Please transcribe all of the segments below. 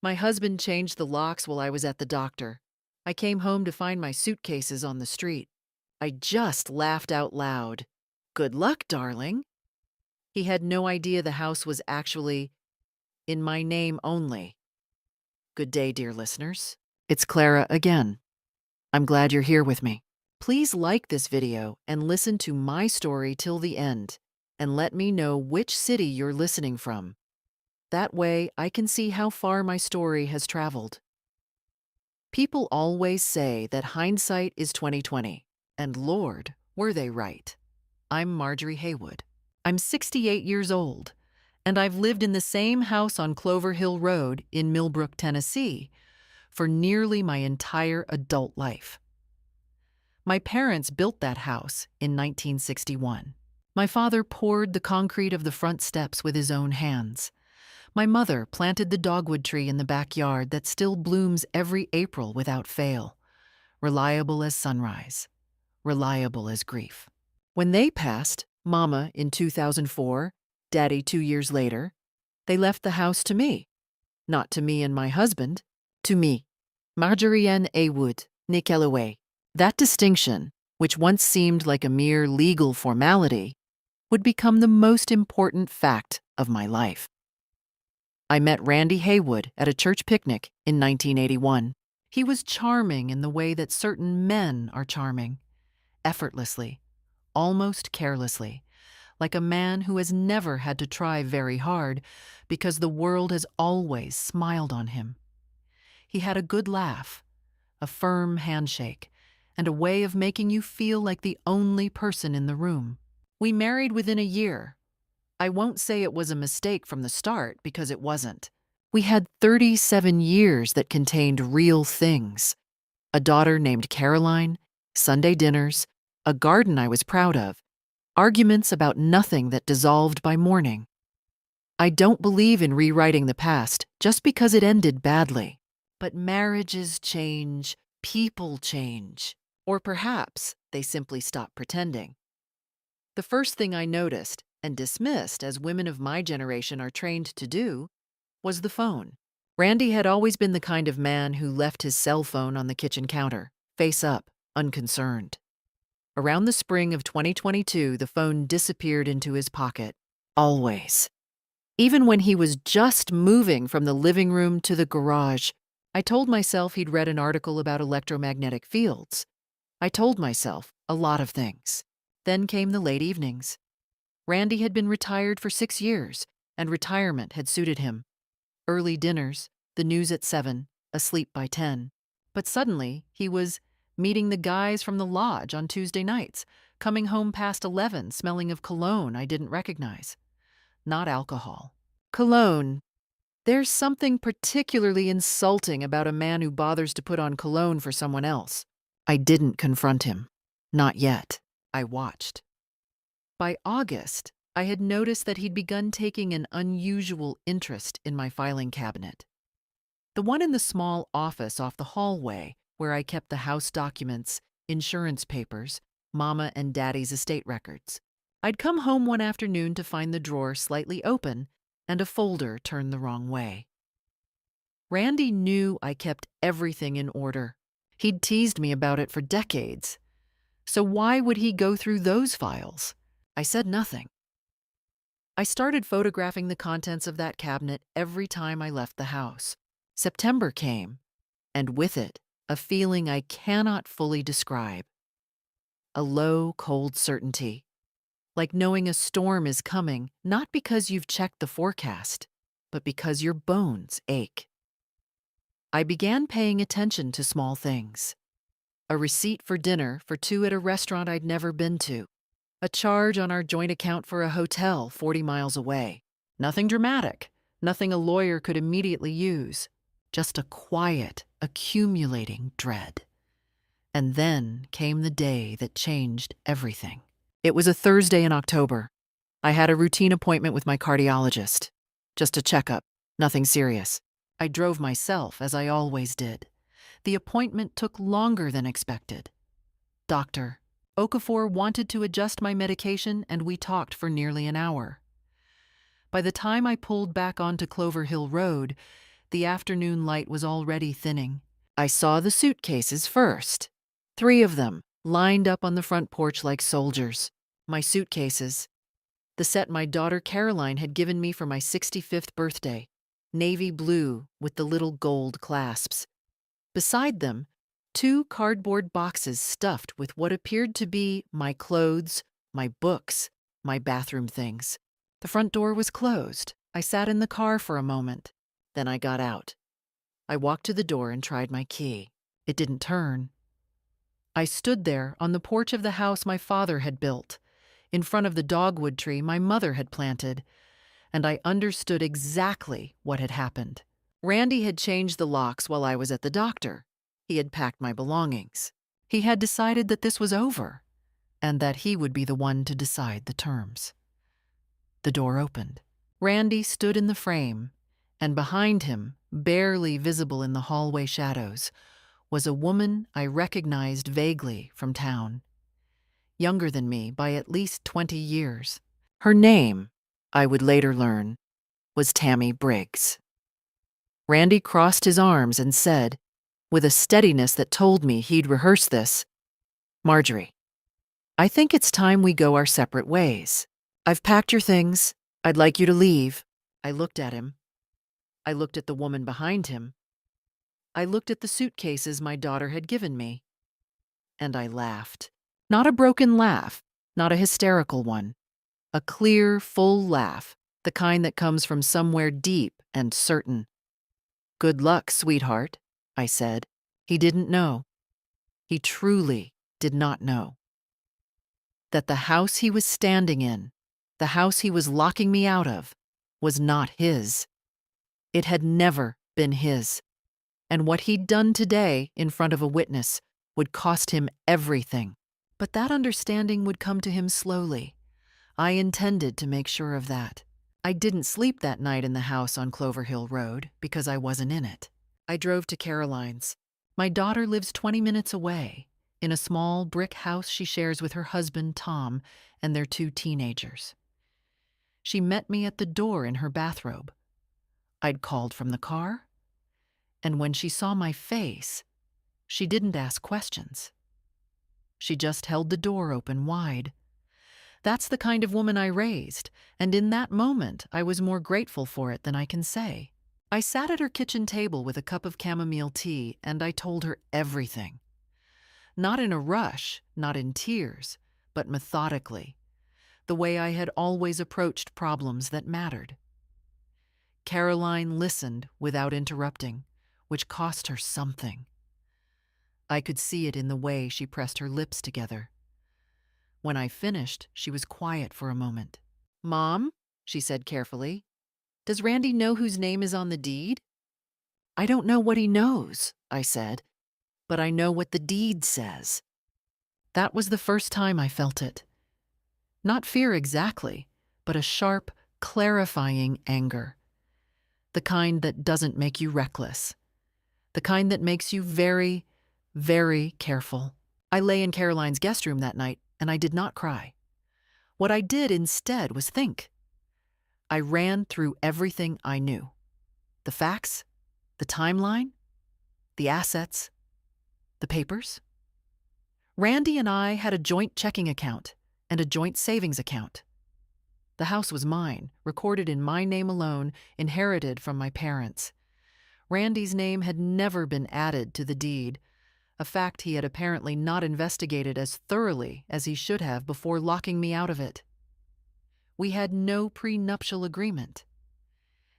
My husband changed the locks while I was at the doctor. I came home to find my suitcases on the street. I just laughed out loud. Good luck, darling. He had no idea the house was actually in my name only. Good day, dear listeners. It's Clara again. I'm glad you're here with me. Please like this video and listen to my story till the end, and let me know which city you're listening from. That way, I can see how far my story has traveled. People always say that hindsight is 20/20, and Lord, were they right. I'm Marjorie Haywood. I'm 68 years old, and I've lived in the same house on Clover Hill Road in Millbrook, Tennessee, for nearly my entire adult life. My parents built that house in 1961. My father poured the concrete of the front steps with his own hands. My mother planted the dogwood tree in the backyard that still blooms every April without fail, reliable as sunrise, reliable as grief. When they passed, Mama in 2004, Daddy 2 years later, they left the house to me. Not to me and my husband, to me, Marjorie Ann Haywood, née Kellaway. That distinction, which once seemed like a mere legal formality, would become the most important fact of my life. I met Randy Haywood at a church picnic in 1981. He was charming in the way that certain men are charming, effortlessly, almost carelessly, like a man who has never had to try very hard because the world has always smiled on him. He had a good laugh, a firm handshake, and a way of making you feel like the only person in the room. We married within a year. I won't say it was a mistake from the start, because it wasn't. We had 37 years that contained real things. A daughter named Caroline, Sunday dinners, a garden I was proud of, arguments about nothing that dissolved by morning. I don't believe in rewriting the past just because it ended badly. But marriages change, people change, or perhaps they simply stop pretending. The first thing I noticed, and dismissed as women of my generation are trained to do, was the phone. Randy had always been the kind of man who left his cell phone on the kitchen counter, face up, unconcerned. Around the spring of 2022, the phone disappeared into his pocket. Always. Even when he was just moving from the living room to the garage, I told myself he'd read an article about electromagnetic fields. I told myself a lot of things. Then came the late evenings. Randy had been retired for 6 years, and retirement had suited him. Early dinners, the news at 7, asleep by 10. But suddenly, he was meeting the guys from the lodge on Tuesday nights, coming home past 11 smelling of cologne I didn't recognize. Not alcohol. Cologne. There's something particularly insulting about a man who bothers to put on cologne for someone else. I didn't confront him. Not yet. I watched. By August, I had noticed that he'd begun taking an unusual interest in my filing cabinet. The one in the small office off the hallway where I kept the house documents, insurance papers, Mama and Daddy's estate records. I'd come home one afternoon to find the drawer slightly open and a folder turned the wrong way. Randy knew I kept everything in order. He'd teased me about it for decades. So why would he go through those files? I said nothing. I started photographing the contents of that cabinet every time I left the house. September came, and with it, a feeling I cannot fully describe. A low, cold certainty, like knowing a storm is coming, not because you've checked the forecast, but because your bones ache. I began paying attention to small things. A receipt for dinner for 2 at a restaurant I'd never been to. A charge on our joint account for a hotel 40 miles away. Nothing dramatic, nothing a lawyer could immediately use. Just a quiet, accumulating dread. And then came the day that changed everything. It was a Thursday in October. I had a routine appointment with my cardiologist. Just a checkup, nothing serious. I drove myself, as I always did. The appointment took longer than expected. Doctor, Okafor wanted to adjust my medication, and we talked for nearly an hour. By the time I pulled back onto Clover Hill Road, The afternoon light was already thinning. I saw the suitcases first. 3 of them, lined up on the front porch like soldiers. My suitcases. The set my daughter Caroline had given me for my 65th birthday. Navy blue with the little gold clasps. Beside them, 2 cardboard boxes stuffed with what appeared to be my clothes, my books, my bathroom things. The front door was closed. I sat in the car for a moment. Then I got out. I walked to the door and tried my key. It didn't turn. I stood there on the porch of the house my father had built, in front of the dogwood tree my mother had planted, and I understood exactly what had happened. Randy had changed the locks while I was at the doctor. He had packed my belongings. He had decided that this was over, and that he would be the one to decide the terms. The door opened. Randy stood in the frame, and behind him, barely visible in the hallway shadows, was a woman I recognized vaguely from town. Younger than me by at least 20 years. Her name, I would later learn, was Tammy Briggs. Randy crossed his arms and said, with a steadiness that told me he'd rehearsed this, "Marjorie, I think it's time we go our separate ways. I've packed your things. I'd like you to leave." I looked at him. I looked at the woman behind him. I looked at the suitcases my daughter had given me. And I laughed. Not a broken laugh, not a hysterical one. A clear, full laugh, the kind that comes from somewhere deep and certain. "Good luck, sweetheart," I said. He didn't know. He truly did not know. That the house he was standing in, the house he was locking me out of, was not his. It had never been his. And what he'd done today in front of a witness would cost him everything. But that understanding would come to him slowly. I intended to make sure of that. I didn't sleep that night in the house on Clover Hill Road because I wasn't in it. I drove to Caroline's. My daughter lives 20 minutes away, in a small brick house she shares with her husband, Tom, and their 2 teenagers. She met me at the door in her bathrobe. I'd called from the car, and when she saw my face, she didn't ask questions. She just held the door open wide. That's the kind of woman I raised, and in that moment I was more grateful for it than I can say. I sat at her kitchen table with a cup of chamomile tea, and I told her everything. Not in a rush, not in tears, but methodically, the way I had always approached problems that mattered. Caroline listened without interrupting, which cost her something. I could see it in the way she pressed her lips together. When I finished, she was quiet for a moment. "Mom," she said carefully, "does Randy know whose name is on the deed?" "I don't know what he knows," I said, "but I know what the deed says." That was the first time I felt it. Not fear exactly, but a sharp, clarifying anger. The kind that doesn't make you reckless. The kind that makes you very, very careful. I lay in Caroline's guest room that night, and I did not cry. What I did instead was think. I ran through everything I knew. The facts, the timeline, the assets, the papers. Randy and I had a joint checking account and a joint savings account. The house was mine, recorded in my name alone, inherited from my parents. Randy's name had never been added to the deed, a fact he had apparently not investigated as thoroughly as he should have before locking me out of it. We had no prenuptial agreement.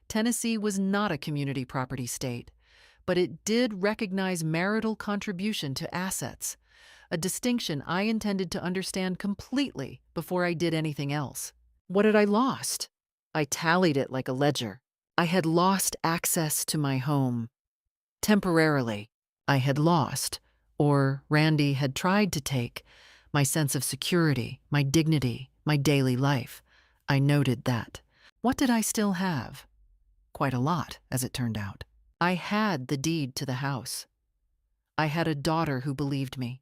Tennessee was not a community property state, but it did recognize marital contribution to assets, a distinction I intended to understand completely before I did anything else. What had I lost? I tallied it like a ledger. I had lost access to my home. Temporarily, I had lost, or Randy had tried to take, my sense of security, my dignity, my daily life. I noted that. What did I still have? Quite a lot, as it turned out. I had the deed to the house. I had a daughter who believed me.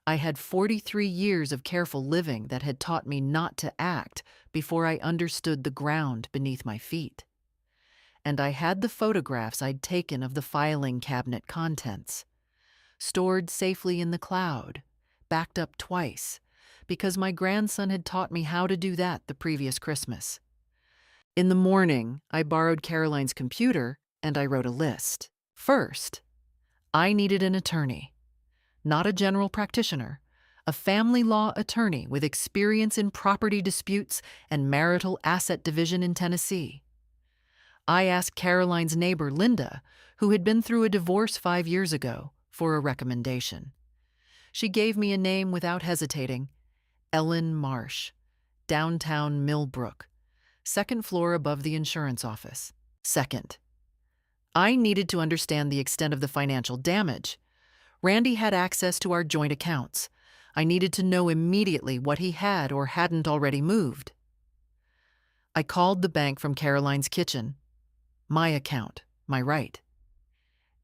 I had 43 years of careful living that had taught me not to act before I understood the ground beneath my feet. and I had the photographs I'd taken of the filing cabinet contents, stored safely in the cloud, backed up twice, because my grandson had taught me how to do that the previous Christmas. In the morning, I borrowed Caroline's computer and I wrote a list. First, I needed an attorney, not a general practitioner, a family law attorney with experience in property disputes and marital asset division in Tennessee. I asked Caroline's neighbor, Linda, who had been through a divorce 5 years ago, for a recommendation. She gave me a name without hesitating: Ellen Marsh, downtown Millbrook, second floor above the insurance office. Second, I needed to understand the extent of the financial damage. Randy had access to our joint accounts. I needed to know immediately what he had or hadn't already moved. I called the bank from Caroline's kitchen, my account, my right,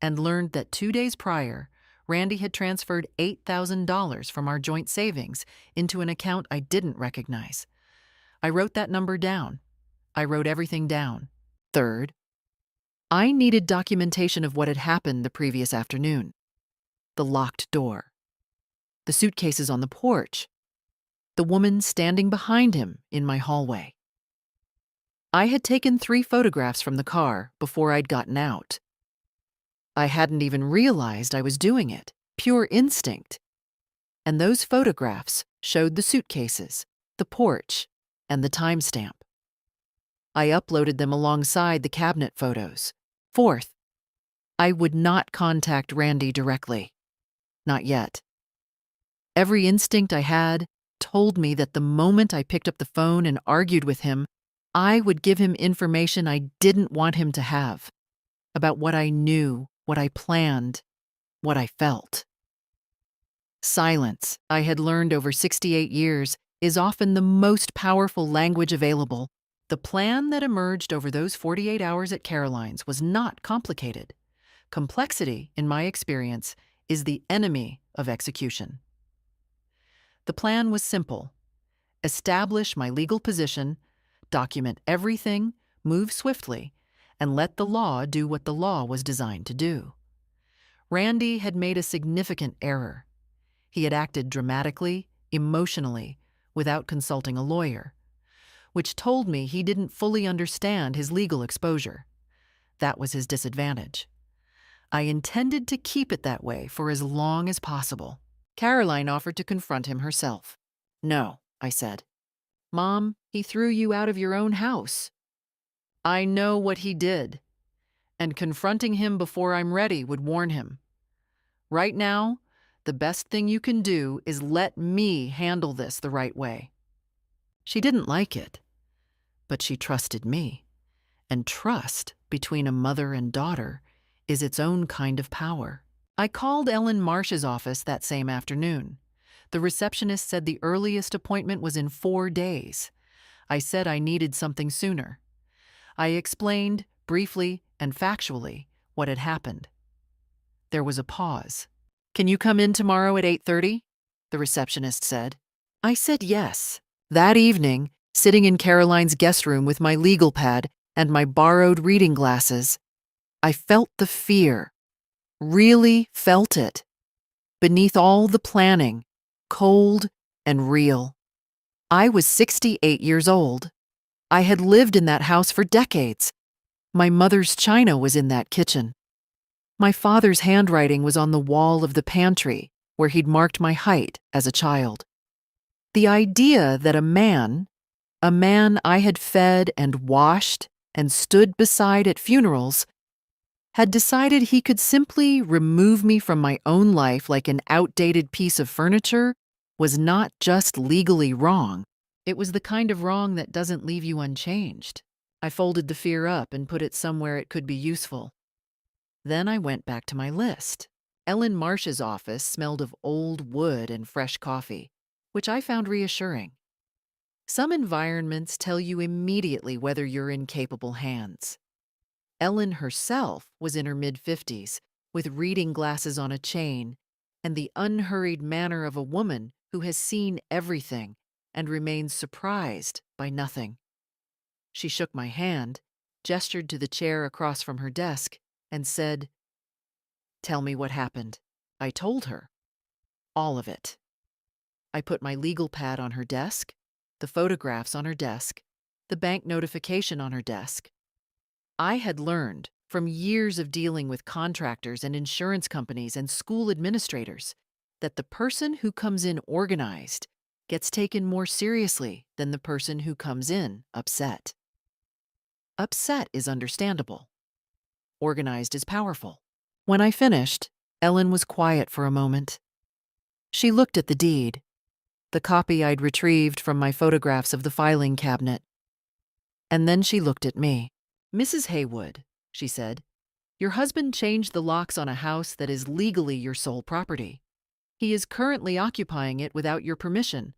and learned that 2 days prior, Randy had transferred $8,000 from our joint savings into an account I didn't recognize. I wrote that number down. I wrote everything down. Third, I needed documentation of what had happened the previous afternoon. The locked door, the suitcases on the porch, the woman standing behind him in my hallway. I had taken 3 photographs from the car before I'd gotten out. I hadn't even realized I was doing it, pure instinct. And those photographs showed the suitcases, the porch, and the timestamp. I uploaded them alongside the cabinet photos. Fourth, I would not contact Randy directly. Not yet. Every instinct I had told me that the moment I picked up the phone and argued with him, I would give him information I didn't want him to have, about what I knew, what I planned, what I felt. Silence, I had learned over 68 years, is often the most powerful language available. The plan that emerged over those 48 hours at Caroline's was not complicated. Complexity, in my experience, is the enemy of execution. The plan was simple: establish my legal position, document everything, move swiftly, and let the law do what the law was designed to do. Randy had made a significant error. He had acted dramatically, emotionally, without consulting a lawyer, which told me he didn't fully understand his legal exposure. That was his disadvantage. I intended to keep it that way for as long as possible. Caroline offered to confront him herself. "No," I said. "Mom, he threw you out of your own house." "I know what he did, and confronting him before I'm ready would warn him. Right now, the best thing you can do is let me handle this the right way." She didn't like it, but she trusted me. And trust between a mother and daughter is its own kind of power. I called Ellen Marsh's office that same afternoon. The receptionist said the earliest appointment was in 4 days. I said I needed something sooner. I explained, briefly and factually, what had happened. There was a pause. "Can you come in tomorrow at 8:30? The receptionist said. I said yes. That evening, sitting in Caroline's guest room with my legal pad and my borrowed reading glasses, I felt the fear, really felt it, beneath all the planning, cold and real. I was 68 years old. I had lived in that house for decades. My mother's china was in that kitchen. My father's handwriting was on the wall of the pantry where he'd marked my height as a child. The idea that a man I had fed and washed and stood beside at funerals, had decided he could simply remove me from my own life like an outdated piece of furniture was not just legally wrong. It was the kind of wrong that doesn't leave you unchanged. I folded the fear up and put it somewhere it could be useful. Then I went back to my list. Ellen Marsh's office smelled of old wood and fresh coffee, which I found reassuring. Some environments tell you immediately whether you're in capable hands. Ellen herself was in her mid-50s, with reading glasses on a chain, and the unhurried manner of a woman who has seen everything and remains surprised by nothing. She shook my hand, gestured to the chair across from her desk, and said, "Tell me what happened." I told her. All of it. I put my legal pad on her desk, the photographs on her desk, the bank notification on her desk. I had learned from years of dealing with contractors and insurance companies and school administrators that the person who comes in organized gets taken more seriously than the person who comes in upset. Upset is understandable. Organized is powerful. When I finished, Ellen was quiet for a moment. She looked at the deed, the copy I'd retrieved from my photographs of the filing cabinet. And then she looked at me. "Mrs. Haywood," she said, "your husband changed the locks on a house that is legally your sole property. He is currently occupying it without your permission,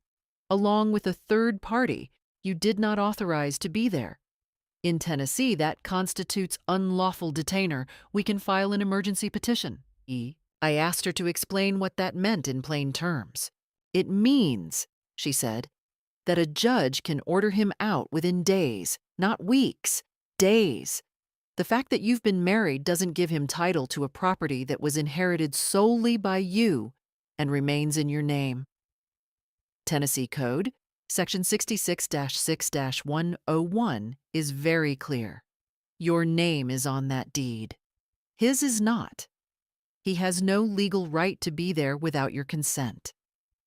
along with a third party you did not authorize to be there. In Tennessee, that constitutes unlawful detainer. We can file an emergency petition." I asked her to explain what that meant in plain terms. "It means," she said, "that a judge can order him out within days, not weeks, days. The fact that you've been married doesn't give him title to a property that was inherited solely by you and remains in your name." Tennessee Code, Section 66-6-101 is very clear. Your name is on that deed. His is not. He has no legal right to be there without your consent.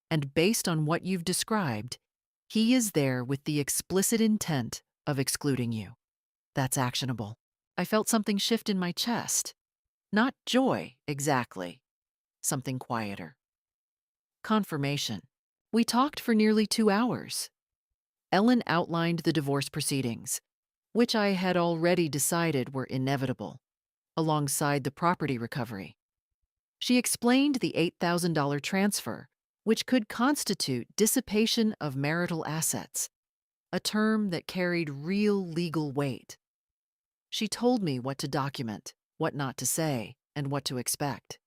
And based on what you've described, he is there with the explicit intent of excluding you. That's actionable. I felt something shift in my chest. Not joy, exactly. Something quieter. Confirmation. We talked for nearly 2 hours. Ellen outlined the divorce proceedings, which I had already decided were inevitable, alongside the property recovery. She explained the $8,000 transfer, which could constitute dissipation of marital assets, a term that carried real legal weight. She told me what to document, what not to say, and what to expect.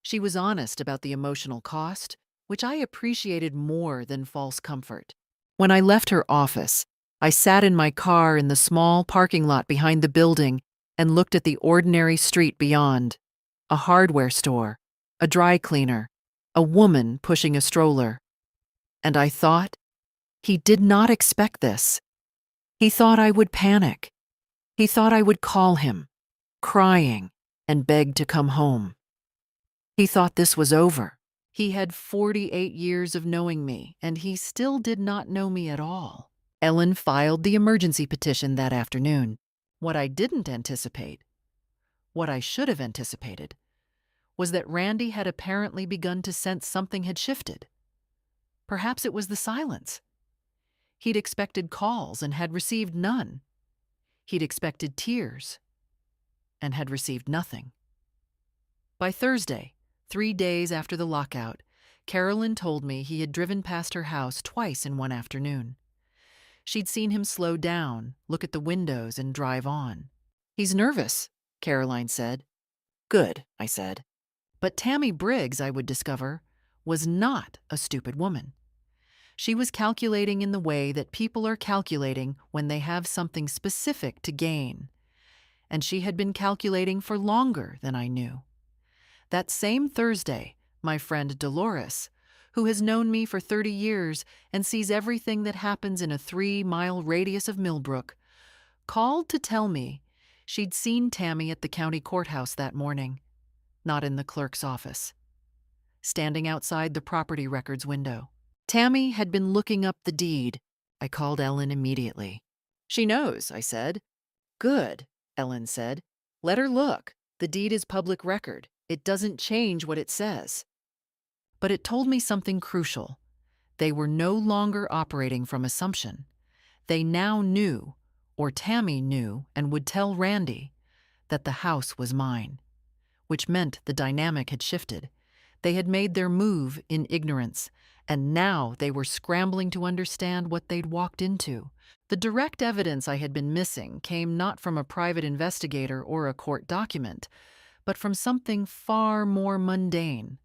She was honest about the emotional cost, which I appreciated more than false comfort. When I left her office, I sat in my car in the small parking lot behind the building and looked at the ordinary street beyond. A hardware store, a dry cleaner, a woman pushing a stroller. And I thought, he did not expect this. He thought I would panic. He thought I would call him, crying, and beg to come home. He thought this was over. He had 48 years of knowing me, and he still did not know me at all. Ellen filed the emergency petition that afternoon. What I didn't anticipate, what I should have anticipated, was that Randy had apparently begun to sense something had shifted. Perhaps it was the silence. He'd expected calls and had received none. He'd expected tears and had received nothing. By Thursday, 3 days after the lockout, Carolyn told me he had driven past her house twice in one afternoon. She'd seen him slow down, look at the windows, and drive on. "He's nervous," Caroline said. "Good," I said. But Tammy Briggs, I would discover, was not a stupid woman. She was calculating in the way that people are calculating when they have something specific to gain. And she had been calculating for longer than I knew. That same Thursday, my friend Dolores, who has known me for 30 years and sees everything that happens in a 3-mile radius of Millbrook, called to tell me she'd seen Tammy at the county courthouse that morning, not in the clerk's office, standing outside the property records window. Tammy had been looking up the deed. I called Ellen immediately. "She knows," I said. "Good," Ellen said. "Let her look. The deed is public record. It doesn't change what it says." But it told me something crucial. They were no longer operating from assumption. They now knew, or Tammy knew and would tell Randy, that the house was mine, which meant the dynamic had shifted. They had made their move in ignorance, and now they were scrambling to understand what they'd walked into. The direct evidence I had been missing came not from a private investigator or a court document, but from something far more mundane,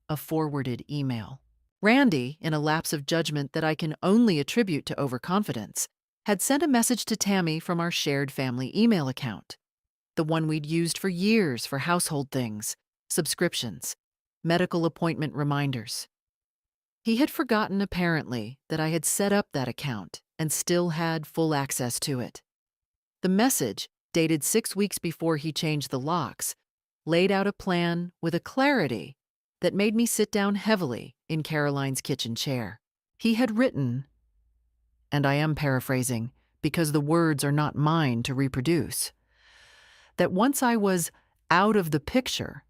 a forwarded email. Randy, in a lapse of judgment that I can only attribute to overconfidence, had sent a message to Tammy from our shared family email account, the one we'd used for years for household things, subscriptions, medical appointment reminders. He had forgotten, apparently, that I had set up that account and still had full access to it. The message, dated 6 weeks before he changed the locks, laid out a plan with a clarity that made me sit down heavily in Caroline's kitchen chair. He had written, and I am paraphrasing because the words are not mine to reproduce, that once I was out of the picture,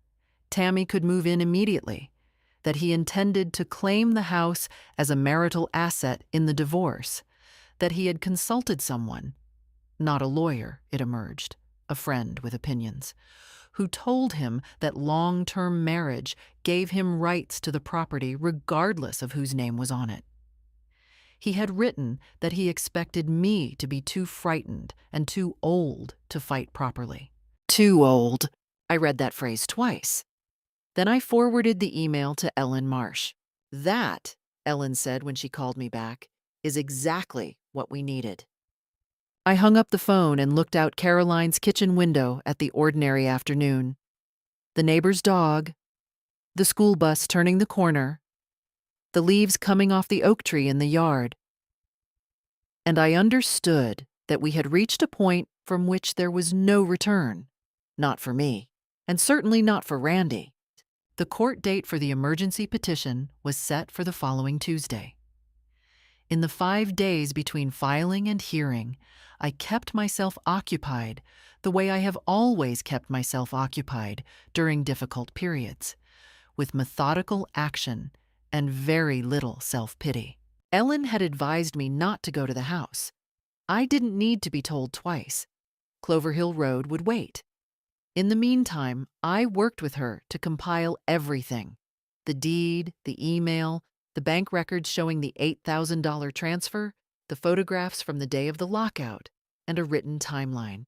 Tammy could move in immediately, that he intended to claim the house as a marital asset in the divorce, that he had consulted someone, not a lawyer, it emerged, a friend with opinions, who told him that long-term marriage gave him rights to the property regardless of whose name was on it. He had written that he expected me to be too frightened and too old to fight properly. Too old. I read that phrase twice. Then I forwarded the email to Ellen Marsh. That, Ellen said when she called me back, is exactly what we needed. I hung up the phone and looked out Caroline's kitchen window at the ordinary afternoon. The neighbor's dog, the school bus turning the corner, the leaves coming off the oak tree in the yard. And I understood that we had reached a point from which there was no return. Not for me, and certainly not for Randy. The court date for the emergency petition was set for the following Tuesday. In the 5 days between filing and hearing, I kept myself occupied the way I have always kept myself occupied during difficult periods, with methodical action and very little self-pity. Ellen had advised me not to go to the house. I didn't need to be told twice. Clover Hill Road would wait. In the meantime, I worked with her to compile everything: the deed, the email, the bank records showing the $8,000 transfer, the photographs from the day of the lockout, and a written timeline.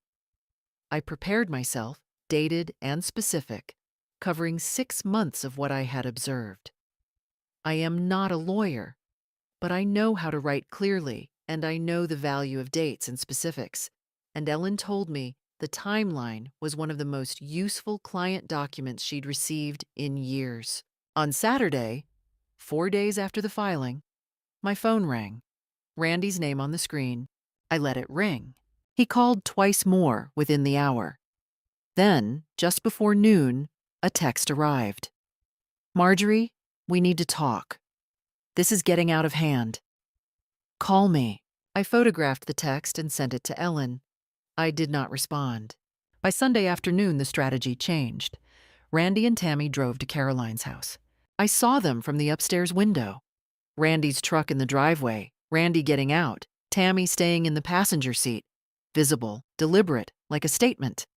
I prepared myself, dated and specific, covering 6 months of what I had observed. I am not a lawyer, but I know how to write clearly, and I know the value of dates and specifics. And Ellen told me the timeline was one of the most useful client documents she'd received in years. On Saturday, 4 days after the filing, my phone rang. Randy's name on the screen. I let it ring. He called twice more within the hour. Then, just before noon, a text arrived. "Marjorie, we need to talk. This is getting out of hand. Call me." I photographed the text and sent it to Ellen. I did not respond. By Sunday afternoon, the strategy changed. Randy and Tammy drove to Caroline's house. I saw them from the upstairs window. Randy's truck in the driveway, Randy getting out, Tammy staying in the passenger seat. Visible, deliberate, like a statement.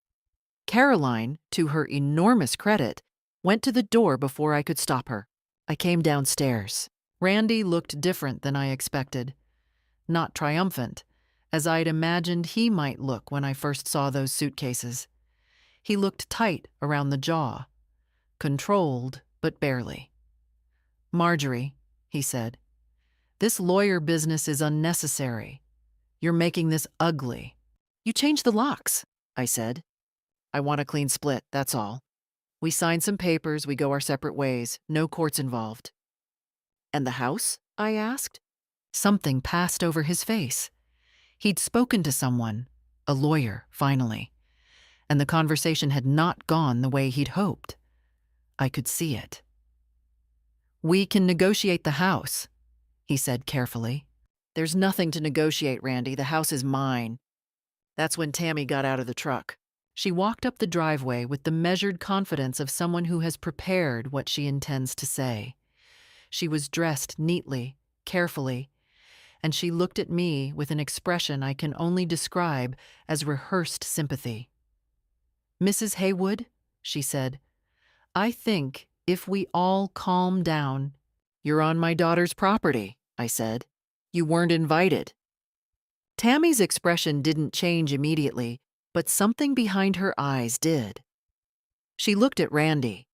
Caroline, to her enormous credit, went to the door before I could stop her. I came downstairs. Randy looked different than I expected. Not triumphant, as I'd imagined he might look when I first saw those suitcases. He looked tight around the jaw, controlled, but barely. "Marjorie," he said, "this lawyer business is unnecessary. You're making this ugly." "You changed the locks," I said. "I want a clean split, that's all. We sign some papers, we go our separate ways, no courts involved." "And the house?" I asked. Something passed over his face. He'd spoken to someone, a lawyer, finally, and the conversation had not gone the way he'd hoped. I could see it. "We can negotiate the house," he said carefully. "There's nothing to negotiate, Randy. The house is mine." That's when Tammy got out of the truck. She walked up the driveway with the measured confidence of someone who has prepared what she intends to say. She was dressed neatly, carefully, and she looked at me with an expression I can only describe as rehearsed sympathy. "Mrs. Haywood," she said, "I think if we all calm down—" "You're on my daughter's property," I said. "You weren't invited." Tammy's expression didn't change immediately, but something behind her eyes did. She looked at Randy.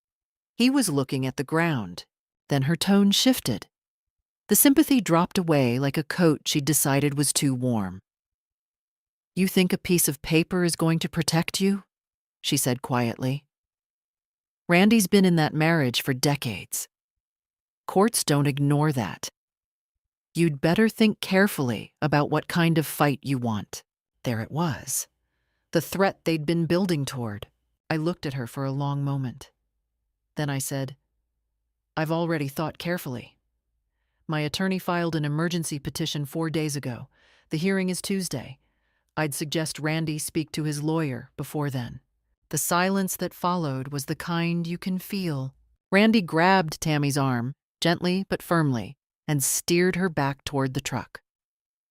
He was looking at the ground. Then her tone shifted. The sympathy dropped away like a coat she'd decided was too warm. You think a piece of paper is going to protect you? She said quietly. Randy's been in that marriage for decades. Courts don't ignore that. You'd better think carefully about what kind of fight you want. There it was. The threat they'd been building toward. I looked at her for a long moment. Then I said, I've already thought carefully. My attorney filed an emergency petition 4 days ago. The hearing is Tuesday. I'd suggest Randy speak to his lawyer before then. The silence that followed was the kind you can feel. Randy grabbed Tammy's arm, gently but firmly, and steered her back toward the truck.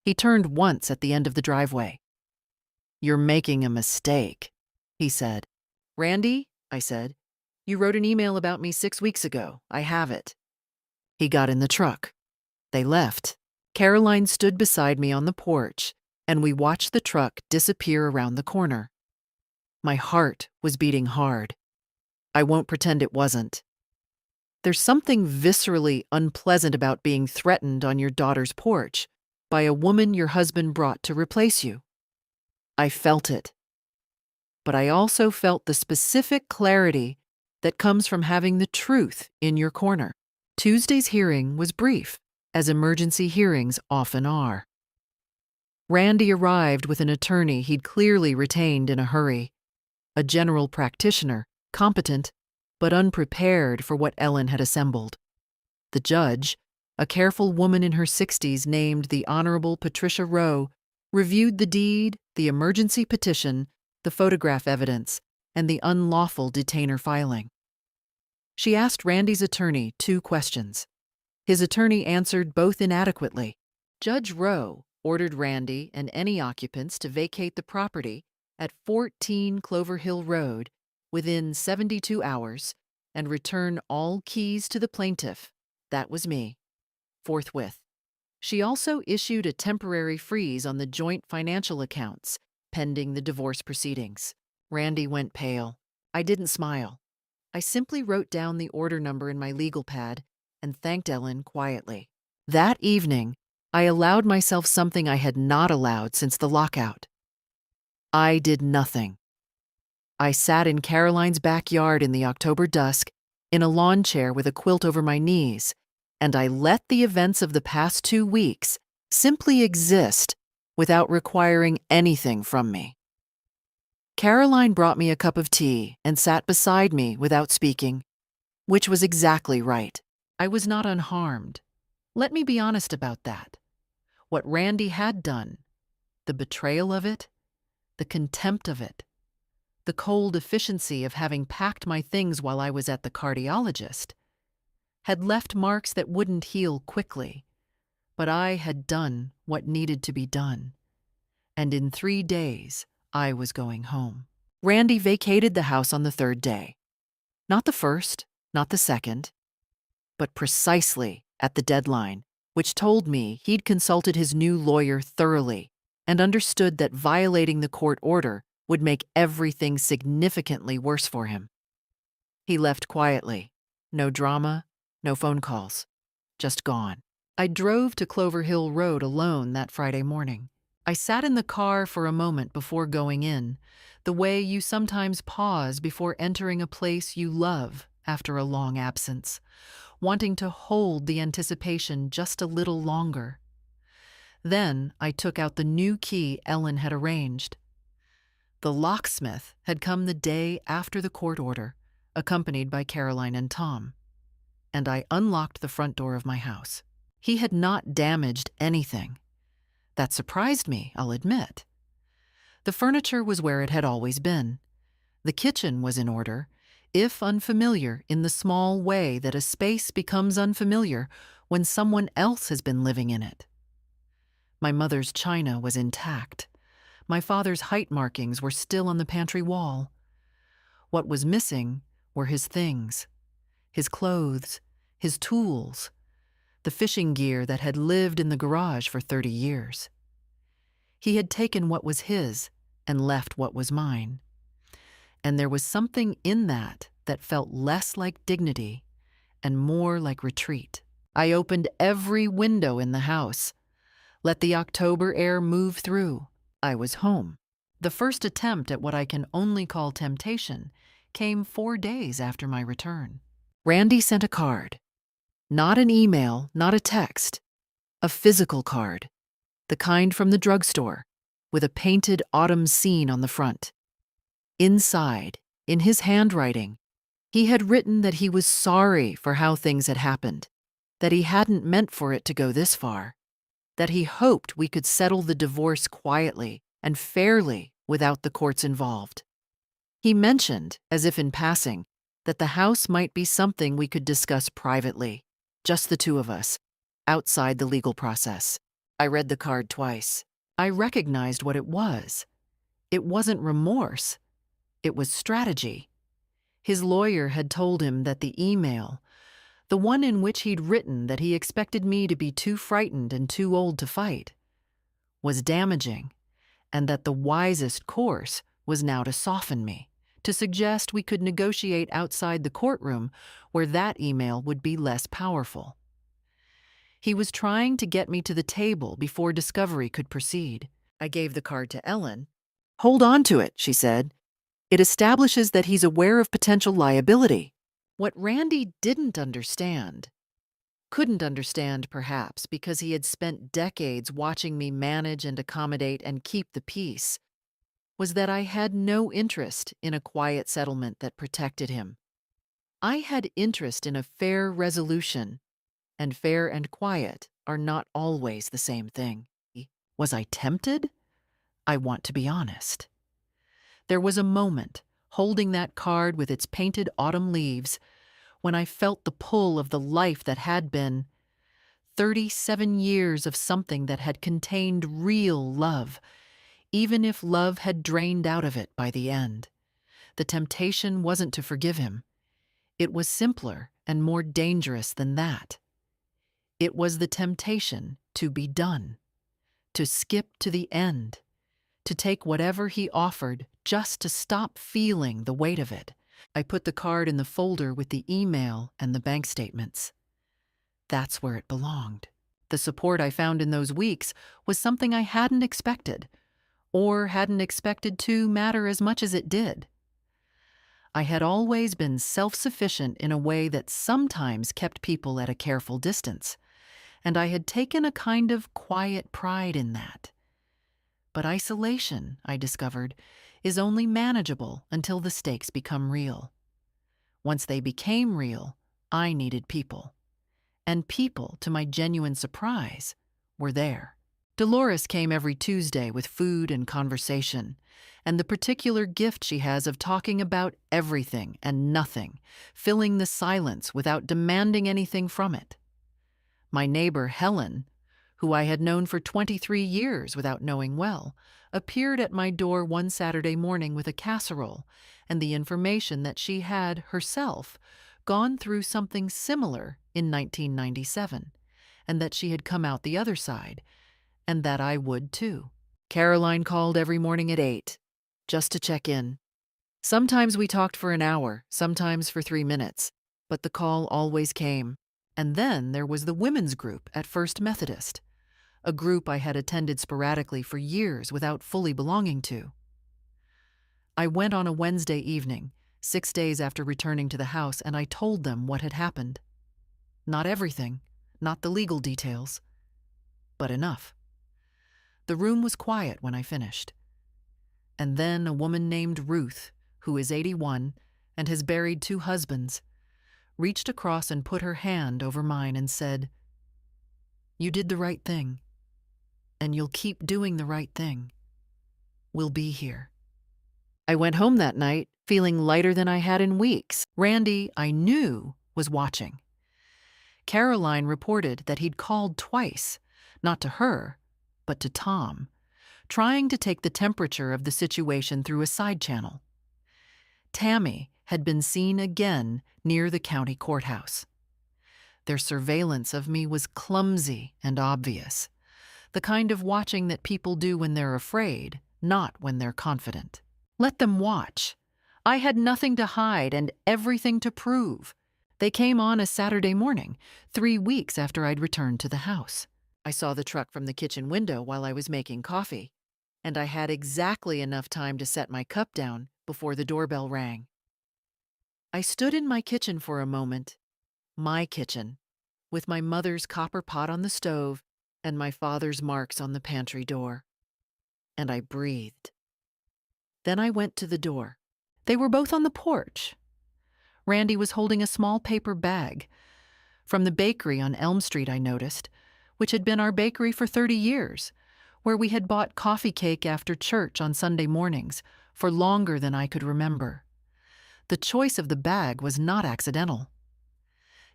He turned once at the end of the driveway. You're making a mistake, he said. Randy, I said, you wrote an email about me 6 weeks ago. I have it. He got in the truck. They left. Caroline stood beside me on the porch, and we watched the truck disappear around the corner. My heart was beating hard. I won't pretend it wasn't. There's something viscerally unpleasant about being threatened on your daughter's porch by a woman your husband brought to replace you. I felt it. But I also felt the specific clarity that comes from having the truth in your corner. Tuesday's hearing was brief, as emergency hearings often are. Randy arrived with an attorney he'd clearly retained in a hurry, a general practitioner, competent, but unprepared for what Ellen had assembled. The judge, a careful woman in her 60s named the Honorable Patricia Rowe, reviewed the deed, the emergency petition, the photograph evidence, and the unlawful detainer filing. She asked Randy's attorney 2 questions. His attorney answered both inadequately. Judge Rowe ordered Randy and any occupants to vacate the property at 14 Clover Hill Road within 72 hours and return all keys to the plaintiff, that was me, forthwith. She also issued a temporary freeze on the joint financial accounts pending the divorce proceedings. Randy went pale. I didn't smile. I simply wrote down the order number in my legal pad and thanked Ellen quietly. That evening, I allowed myself something I had not allowed since the lockout. I did nothing. I sat in Caroline's backyard in the October dusk, in a lawn chair with a quilt over my knees, and I let the events of the past 2 weeks simply exist without requiring anything from me. Caroline brought me a cup of tea and sat beside me without speaking, which was exactly right. I was not unharmed. Let me be honest about that. What Randy had done, the betrayal of it, the contempt of it, the cold efficiency of having packed my things while I was at the cardiologist, had left marks that wouldn't heal quickly. But I had done what needed to be done. And in 3 days, I was going home. Randy vacated the house on the 3rd day. Not the 1st, not the 2nd, but precisely at the deadline, which told me he'd consulted his new lawyer thoroughly and understood that violating the court order would make everything significantly worse for him. He left quietly. No drama, no phone calls. Just gone. I drove to Clover Hill Road alone that Friday morning. I sat in the car for a moment before going in, the way you sometimes pause before entering a place you love after a long absence, wanting to hold the anticipation just a little longer. Then I took out the new key Ellen had arranged. The locksmith had come the day after the court order, accompanied by Caroline and Tom, and I unlocked the front door of my house. He had not damaged anything. That surprised me, I'll admit. The furniture was where it had always been. The kitchen was in order, if unfamiliar in the small way that a space becomes unfamiliar when someone else has been living in it. My mother's china was intact. My father's height markings were still on the pantry wall. What was missing were his things, his clothes, his tools, the fishing gear that had lived in the garage for 30 years. He had taken what was his and left what was mine. And there was something in that that felt less like dignity and more like retreat. I opened every window in the house, let the October air move through, I was home. The first attempt at what I can only call temptation came 4 days after my return. Randy sent a card. Not an email, not a text. A physical card. The kind from the drugstore, with a painted autumn scene on the front. Inside, in his handwriting, he had written that he was sorry for how things had happened, that he hadn't meant for it to go this far, that he hoped we could settle the divorce quietly and fairly without the courts involved. He mentioned, as if in passing, that the house might be something we could discuss privately, just the two of us, outside the legal process. I read the card twice. I recognized what it was. It wasn't remorse. It was strategy. His lawyer had told him that the email, the one in which he'd written that he expected me to be too frightened and too old to fight, was damaging, and that the wisest course was now to soften me, to suggest we could negotiate outside the courtroom where that email would be less powerful. He was trying to get me to the table before discovery could proceed. I gave the card to Ellen. "Hold on to it," she said. "It establishes that he's aware of potential liability." What Randy didn't understand, couldn't understand perhaps because he had spent decades watching me manage and accommodate and keep the peace, was that I had no interest in a quiet settlement that protected him. I had interest in a fair resolution, and fair and quiet are not always the same thing. Was I tempted? I want to be honest. There was a moment, holding that card with its painted autumn leaves, when I felt the pull of the life that had been 37 years of something that had contained real love, even if love had drained out of it by the end. The temptation wasn't to forgive him. It was simpler and more dangerous than that. It was the temptation to be done, to skip to the end, to take whatever he offered just to stop feeling the weight of it. I put the card in the folder with the email and the bank statements. That's where it belonged. The support I found in those weeks was something I hadn't expected, or hadn't expected to matter as much as it did. I had always been self-sufficient in a way that sometimes kept people at a careful distance, and I had taken a kind of quiet pride in that. But isolation, I discovered, is only manageable until the stakes become real. Once they became real, I needed people. And people, to my genuine surprise, were there. Dolores came every Tuesday with food and conversation, and the particular gift she has of talking about everything and nothing, filling the silence without demanding anything from it. My neighbor, Helen, who I had known for 23 years without knowing well, appeared at my door one Saturday morning with a casserole and the information that she had, herself, gone through something similar in 1997, and that she had come out the other side, and that I would too. Caroline called every morning at 8, just to check in. Sometimes we talked for an hour, sometimes for 3 minutes, but the call always came. And then there was the women's group at First Methodist, a group I had attended sporadically for years without fully belonging to. I went on a Wednesday evening, 6 days after returning to the house, and I told them what had happened. Not everything, not the legal details, but enough. The room was quiet when I finished. And then a woman named Ruth, who is 81 and has buried 2 husbands, reached across and put her hand over mine and said, "You did the right thing, and you'll keep doing the right thing. We'll be here." I went home that night feeling lighter than I had in weeks. Randy, I knew, was watching. Caroline reported that he'd called twice, not to her, but to Tom, trying to take the temperature of the situation through a side channel. Tammy had been seen again near the county courthouse. Their surveillance of me was clumsy and obvious, the kind of watching that people do when they're afraid, not when they're confident. Let them watch. I had nothing to hide and everything to prove. They came on a Saturday morning, 3 weeks after I'd returned to the house. I saw the truck from the kitchen window while I was making coffee, and I had exactly enough time to set my cup down before the doorbell rang. I stood in my kitchen for a moment, my kitchen, with my mother's copper pot on the stove and my father's marks on the pantry door. And I breathed. Then I went to the door. They were both on the porch. Randy was holding a small paper bag. From the bakery on Elm Street, I noticed, which had been our bakery for 30 years, where we had bought coffee cake after church on Sunday mornings for longer than I could remember. The choice of the bag was not accidental.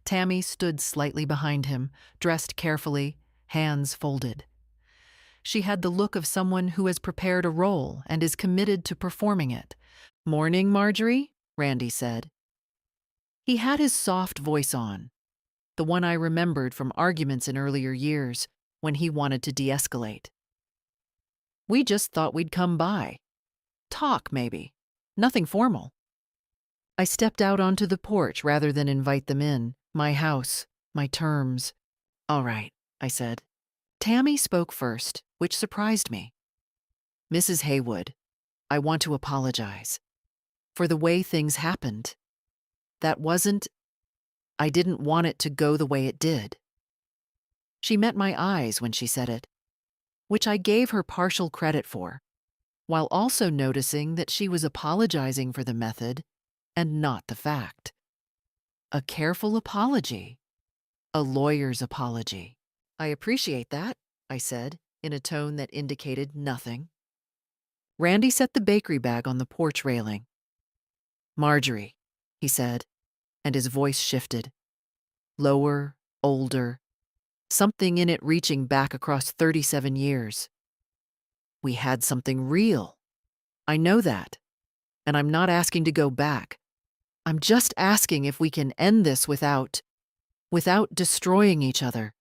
Tammy stood slightly behind him, dressed carefully, hands folded. She had the look of someone who has prepared a role and is committed to performing it. "Morning, Marjorie," Randy said. He had his soft voice on, the one I remembered from arguments in earlier years when he wanted to de-escalate. "We just thought we'd come by. Talk, maybe. Nothing formal." I stepped out onto the porch rather than invite them in. My house, my terms. "All right," I said. Tammy spoke first, which surprised me. "Mrs. Haywood, I want to apologize for the way things happened. I didn't want it to go the way it did." She met my eyes when she said it, which I gave her partial credit for, while also noticing that she was apologizing for the method and not the fact. A careful apology, a lawyer's apology. "I appreciate that," I said, in a tone that indicated nothing. Randy set the bakery bag on the porch railing. "Marjorie," he said, and his voice shifted. Lower, older, something in it reaching back across 37 years. "We had something real. I know that. And I'm not asking to go back. I'm just asking if we can end this without destroying each other.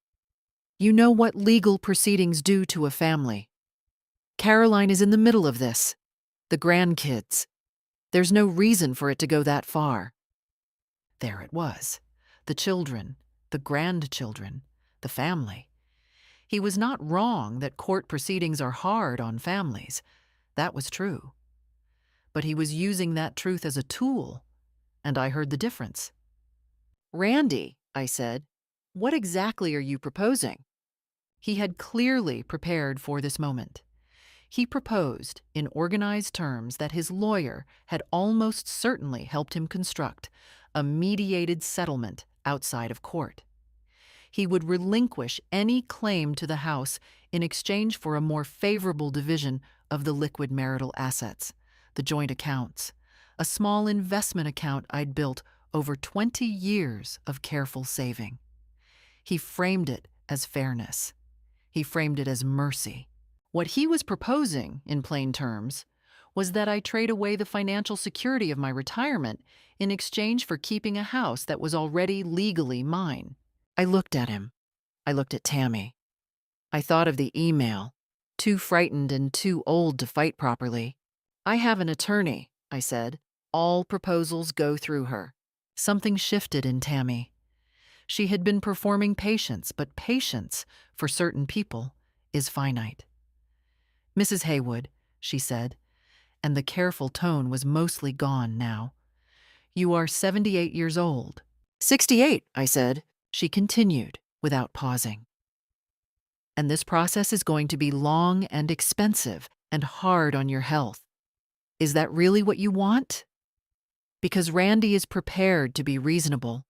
You know what legal proceedings do to a family. Caroline is in the middle of this. The grandkids. There's no reason for it to go that far." There it was. The children, the grandchildren, the family. He was not wrong that court proceedings are hard on families. That was true. But he was using that truth as a tool, and I heard the difference. "Randy," I said, "what exactly are you proposing?" He had clearly prepared for this moment. He proposed, in organized terms that his lawyer had almost certainly helped him construct, a mediated settlement outside of court. He would relinquish any claim to the house in exchange for a more favorable division of the liquid marital assets, the joint accounts, a small investment account I'd built over 20 years of careful saving. He framed it as fairness. He framed it as mercy. What he was proposing, in plain terms, was that I trade away the financial security of my retirement in exchange for keeping a house that was already legally mine. I looked at him. I looked at Tammy. I thought of the email, too frightened and too old to fight properly. "I have an attorney," I said. "All proposals go through her." Something shifted in Tammy. She had been performing patience, but patience, for certain people, is finite. "Mrs. Haywood," she said, and the careful tone was mostly gone now. "You are 78 years old." "68, I said. She continued, without pausing. "And this process is going to be long and expensive and hard on your health. Is that really what you want? Because Randy is prepared to be reasonable.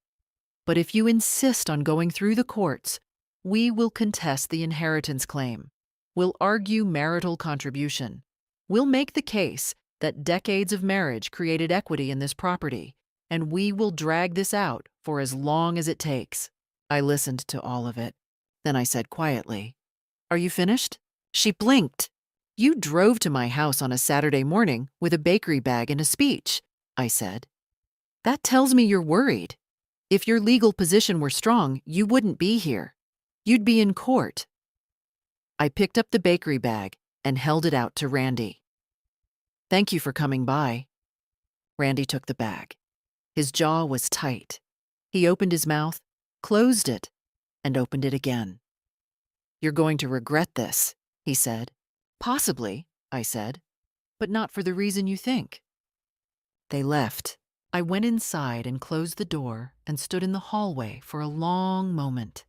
But if you insist on going through the courts, we will contest the inheritance claim. We'll argue marital contribution. We'll make the case that decades of marriage created equity in this property, and we will drag this out for as long as it takes." I listened to all of it. Then I said quietly, "Are you finished?" She blinked. "You drove to my house on a Saturday morning with a bakery bag and a speech," I said. "That tells me you're worried. If your legal position were strong, you wouldn't be here. You'd be in court." I picked up the bakery bag and held it out to Randy. "Thank you for coming by." Randy took the bag. His jaw was tight. He opened his mouth, closed it, and opened it again. "You're going to regret this," he said. "Possibly," I said, "but not for the reason you think." They left. I went inside and closed the door and stood in the hallway for a long moment.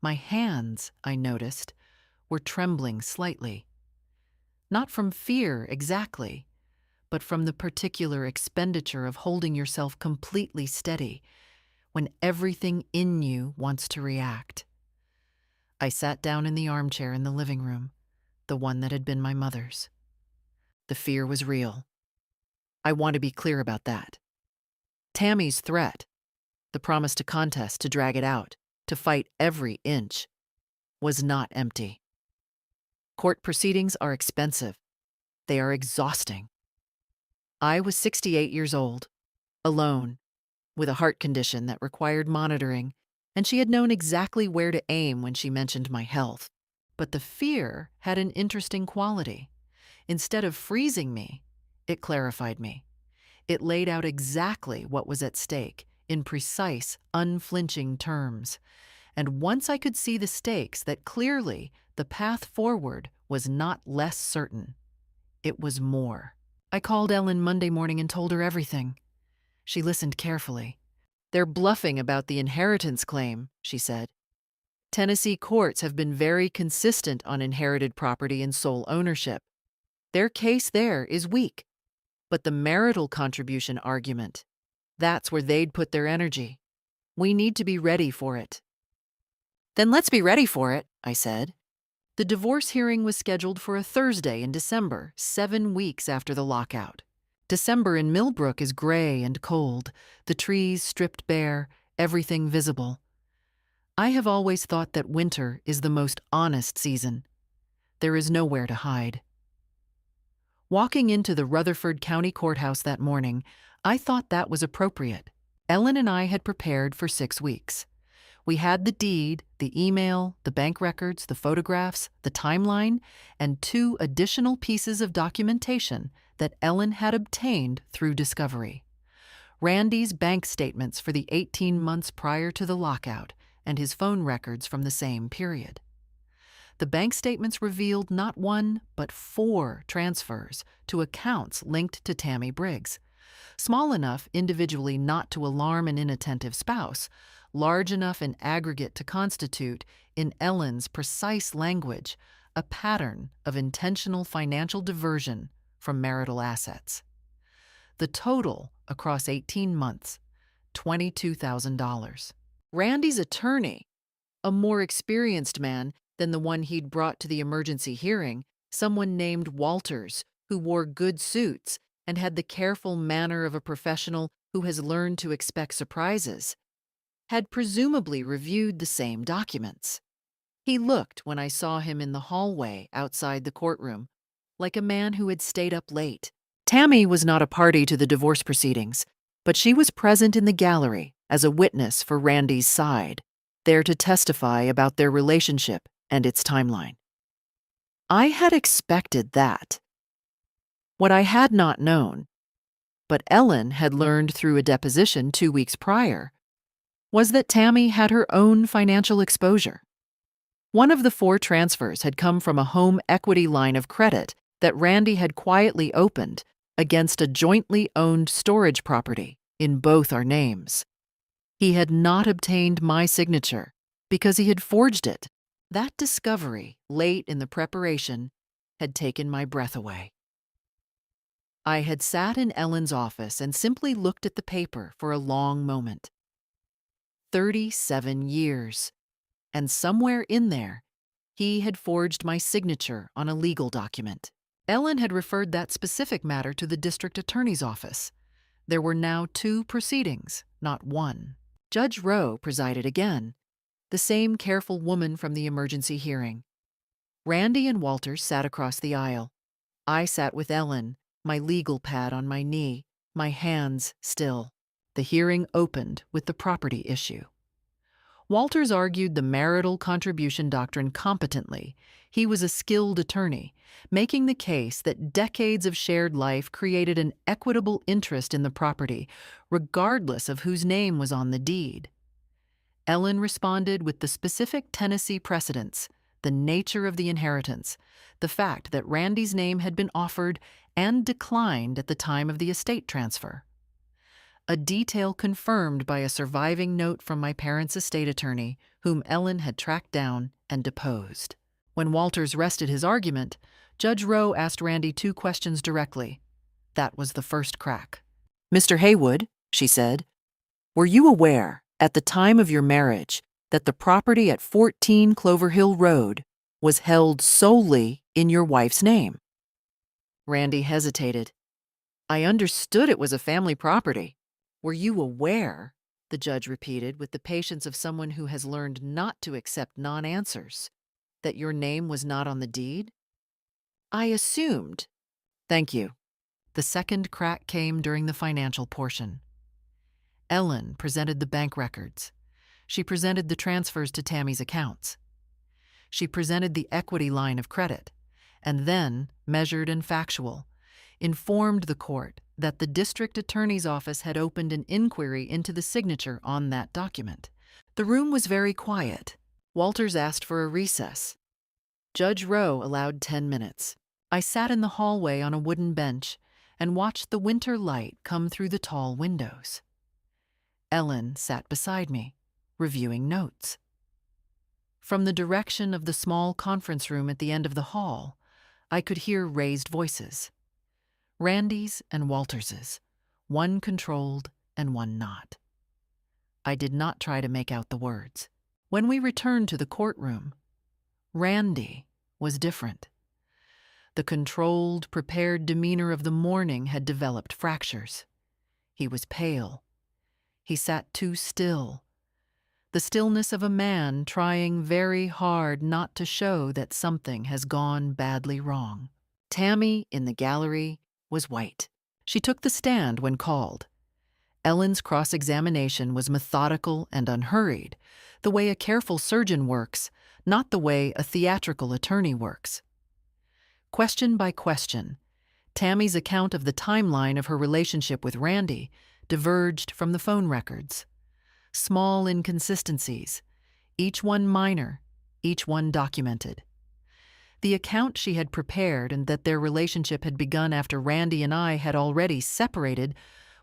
My hands, I noticed, were trembling slightly. Not from fear exactly, but from the particular expenditure of holding yourself completely steady when everything in you wants to react. I sat down in the armchair in the living room, the one that had been my mother's. The fear was real. I want to be clear about that. Tammy's threat, the promise to contest, to drag it out, to fight every inch, was not empty. Court proceedings are expensive. They are exhausting. I was 68 years old, alone, with a heart condition that required monitoring, and she had known exactly where to aim when she mentioned my health. But the fear had an interesting quality. Instead of freezing me, it clarified me. It laid out exactly what was at stake in precise, unflinching terms. And once I could see the stakes, that clearly the path forward was not less certain. It was more. I called Ellen Monday morning and told her everything. She listened carefully. "They're bluffing about the inheritance claim," she said. "Tennessee courts have been very consistent on inherited property and sole ownership. Their case there is weak. But the marital contribution argument, that's where they'd put their energy. We need to be ready for it." "Then let's be ready for it," I said. The divorce hearing was scheduled for a Thursday in December, 7 weeks after the lockout. December in Millbrook is gray and cold, the trees stripped bare, everything visible. I have always thought that winter is the most honest season. There is nowhere to hide. Walking into the Rutherford County Courthouse that morning, I thought that was appropriate. Ellen and I had prepared for 6 weeks. We had the deed, the email, the bank records, the photographs, the timeline, and 2 additional pieces of documentation that Ellen had obtained through discovery. Randy's bank statements for the 18 months prior to the lockout and his phone records from the same period. The bank statements revealed not 1, but 4 transfers to accounts linked to Tammy Briggs. Small enough individually not to alarm an inattentive spouse, large enough in aggregate to constitute, in Ellen's precise language, a pattern of intentional financial diversion from marital assets. The total across 18 months, $22,000. Randy's attorney, a more experienced man than the one he'd brought to the emergency hearing, someone named Walters, who wore good suits and had the careful manner of a professional who has learned to expect surprises, had presumably reviewed the same documents. He looked, when I saw him in the hallway outside the courtroom, like a man who had stayed up late. Tammy was not a party to the divorce proceedings, but she was present in the gallery as a witness for Randy's side, there to testify about their relationship and its timeline. I had expected that. What I had not known, but Ellen had learned through a deposition 2 weeks prior, was that Tammy had her own financial exposure. One of the 4 transfers had come from a home equity line of credit that Randy had quietly opened against a jointly owned storage property in both our names. He had not obtained my signature because he had forged it. That discovery, late in the preparation, had taken my breath away. I had sat in Ellen's office and simply looked at the paper for a long moment. 37 years. And somewhere in there, he had forged my signature on a legal document. Ellen had referred that specific matter to the district attorney's office. There were now 2 proceedings, not 1. Judge Rowe presided again, the same careful woman from the emergency hearing. Randy and Walters sat across the aisle. I sat with Ellen, my legal pad on my knee, my hands still. The hearing opened with the property issue. Walters argued the marital contribution doctrine competently. He was a skilled attorney, making the case that decades of shared life created an equitable interest in the property, regardless of whose name was on the deed. Ellen responded with the specific Tennessee precedents, the nature of the inheritance, the fact that Randy's name had been offered and declined at the time of the estate transfer. A detail confirmed by a surviving note from my parents' estate attorney, whom Ellen had tracked down and deposed. When Walters rested his argument, Judge Rowe asked Randy 2 questions directly. That was the first crack. "Mr. Haywood," she said, "were you aware, at the time of your marriage, that the property at 14 Clover Hill Road was held solely in your wife's name?" Randy hesitated. "I understood it was a family property." "Were you aware," the judge repeated with the patience of someone who has learned not to accept non-answers, "that your name was not on the deed?" "I assumed." "Thank you." The second crack came during the financial portion. Ellen presented the bank records. She presented the transfers to Tammy's accounts. She presented the equity line of credit, and then, measured and factual, informed the court that the district attorney's office had opened an inquiry into the signature on that document. The room was very quiet. Walters asked for a recess. Judge Rowe allowed 10 minutes. I sat in the hallway on a wooden bench and watched the winter light come through the tall windows. Ellen sat beside me, reviewing notes. From the direction of the small conference room at the end of the hall, I could hear raised voices. Randy's and Walters's, one controlled and one not. I did not try to make out the words. When we returned to the courtroom, Randy was different. The controlled, prepared demeanor of the morning had developed fractures. He was pale. He sat too still. The stillness of a man trying very hard not to show that something has gone badly wrong. Tammy, in the gallery, was white. She took the stand when called. Ellen's cross-examination was methodical and unhurried, the way a careful surgeon works, not the way a theatrical attorney works. Question by question, Tammy's account of the timeline of her relationship with Randy diverged from the phone records. Small inconsistencies, each one minor, each one documented. The account she had prepared and that their relationship had begun after Randy and I had already separated